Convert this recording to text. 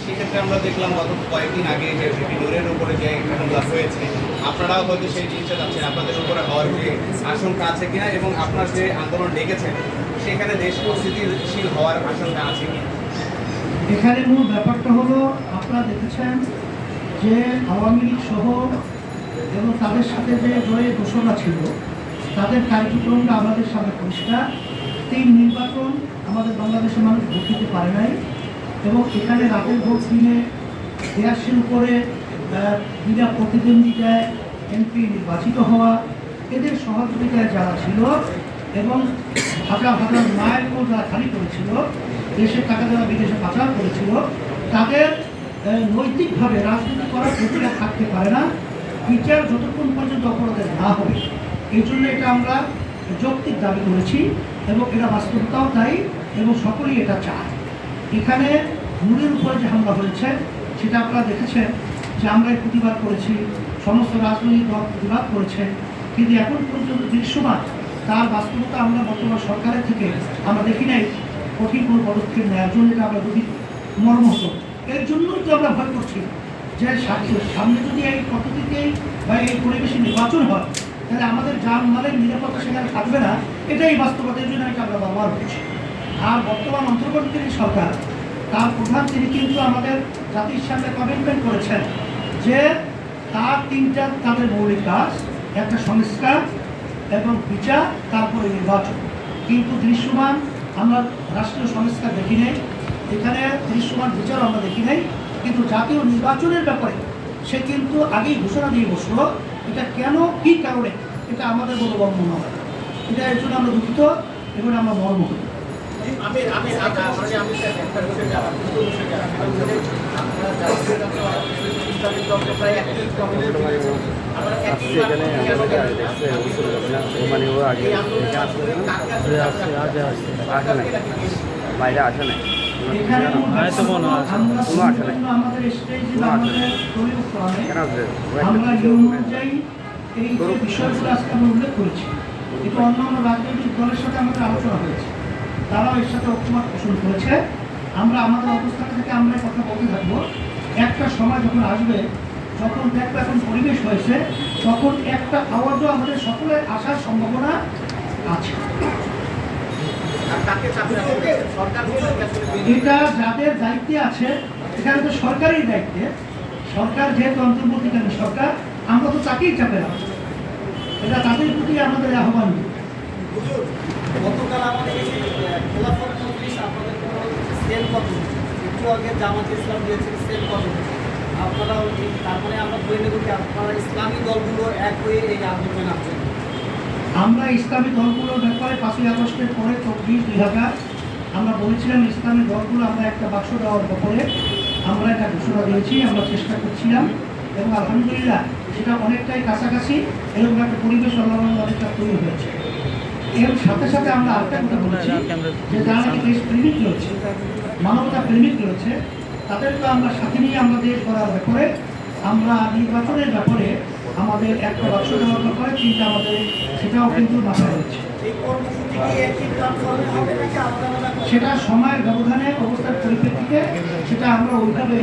সেক্ষেত্রে আমরা দেখলাম গত কয়েকদিন আগে যে ভিপি নূরের উপরে যে হামলা হয়েছে, আপনারাও হয়তো সেই জিনিসটা যাচ্ছেন, আপনাদের উপরে হওয়ার যে আশঙ্কা আছে কিনা এবং আপনার যে আন্দোলন ডেকেছেন সেখানে দেশ স্থিতিশীল হওয়ার আশঙ্কা আছে কিনা? এখানে মূল ব্যাপারটা হলো, আপনারা দেখেছেন যে আওয়ামী লীগ সহ এবং তাদের সাথে যে জয়ের ঘোষণা ছিল তাদের কার্যক্রমটা আমাদের সামনে পরিষ্কার। 3 নির্বাচন আমাদের বাংলাদেশের মানুষ ভোট দিতে পারে নাই এবং এখানে রাতের ভোট দিনে 82-র উপরে বিনা প্রতিদ্বন্দ্বিতায় এমপি নির্বাচিত হওয়া, এদের সহযোগিতায় যারা ছিল এবং হাজার হাজার মায়ের উপর যারা খালি করেছিল, দেশের টাকা যারা বিদেশে পাচার করেছিল, তাদের নৈতিকভাবে রাজনীতি করার প্রক্রিয়া থাকতে পারে না, বিচার যতক্ষণ পর্যন্ত অপরাধের না হবে। এই জন্য এটা আমরা যৌক্তিক দাবি করেছি এবং এটা বাস্তবতাও তাই এবং সকলেই এটা চায়। এখানে নূরের উপরে যে হামলা হয়েছে সেটা আপনারা দেখেছেন যে আমরাই প্রতিবাদ করেছি, সমস্ত রাজনৈতিক দল প্রতিবাদ করেছে, কিন্তু এখন পর্যন্ত দৃশ্যমান তার বাস্তবতা আমরা বর্তমান সরকারের থেকে আমরা দেখি নাই কঠিন কোনো পদক্ষেপ নেওয়ার জন্য। এটা আমরা যদি মর্মহত, এর জন্যই তো আমরা ভয় করছি যে সামনে যদি এই পদ্ধতিতেই বা এই পরিবেশে নির্বাচন হয় তাহলে আমাদের জানমালের নিরাপত্তা সেখানে থাকবে না। এটাই বাস্তবতার জন্য এটা আমরা ব্যবহার করছি। আর বর্তমান অন্তর্বর্তীকালীন সরকার, তার প্রধান তিনি কিন্তু আমাদের জাতির সামনে কমিটমেন্ট করেছেন যে তার 3টা তাদের মৌলিক কাজ, একটা সংস্কার এবং বিচার, তারপরে নির্বাচন। কিন্তু দৃশ্যমান আমরা রাষ্ট্রীয় সংস্কার দেখি নেই, এখানে দৃশ্যমান বিচার আমরা দেখি নাই, কিন্তু জাতীয় নির্বাচনের ব্যাপারে সে কিন্তু আগেই ঘোষণা দিয়ে বসলো। এটা কেন, কী কারণে, এটা আমাদের বোধগম্য নয়। এটা এর জন্য আমরা দুঃখিত এবং আমরা মর্মাহত। বাইরে আসে নাই, আমাদের স্টেজে আমাদের দলীয় ফোরামে আমরা নিয়ম অনুযায়ী এই যে বিষয়গুলো আজকে আমরা উল্লেখ করেছি, এটা অন্যান্য রাজনৈতিক দলের সাথে আমাদের আলোচনা হয়েছে, তারাও এর সাথে ঐক্যমত পোষণ করেছে। আমরা আমাদের অবস্থান থেকে আমরা কথা বলতে থাকবো। একটা সময় যখন আসবে, যখন দেখবো এখন পরিবেশ হয়েছে, তখন একটা আওয়াজও আমাদের সকলের আসার সম্ভাবনা আছে। এটা যাদের দায়িত্বে আছে, এখানে তো সরকারের দায়িত্বে, সরকার যেহেতু অন্তর্বর্তীকালীন সরকার, আমরা তো তাকেই চাপে রাখবো। এটা তাদের প্রতি আমাদের আহ্বান। গতকাল আমাদের খেলাফত মজলিস আপনাদের কোনো সেল কত, একটু আগে জামাত ইসলাম দিয়েছে সেল কত, আপনারাও তারপরে আমরা ধরে নেব কি আপনারা ইসলামী দলগুলো এক হয়ে এই আন্দোলনে নামছেন? আমরা ইসলামী দলগুলোর ব্যাপারে 5ই আগস্টের পরে 24-2000 আমরা বলেছিলাম ইসলামী দলগুলো আমরা একটা বাক্স দেওয়ার ব্যাপারে আমরা একটা ঘোষণা দিয়েছি, আমরা চেষ্টা করছিলাম এবং আলহামদুলিল্লাহ সেটা অনেকটাই কাছাকাছি এবং একটা পরিবেশ অনেকটা তৈরি হয়েছে। এর সাথে সাথে আমরা আরেকটা কথা বলেছি যে যারা নাকি দেশ প্রেমিক রয়েছে, মানবতা প্রেমিক রয়েছে, তাদেরকে আমরা সাথে নিয়ে আমরা দেশ করার ব্যাপারে, আমরা নির্বাচনের ব্যাপারে আমাদের একটা বাক্স দেওয়ার ব্যাপারে চিন্তা আমাদের সেটাও কিন্তু মাথায় রয়েছে। সেটা সময়ের ব্যবধানে অবস্থার পরিপ্রেক্ষিতে সেটা আমরা ওইভাবে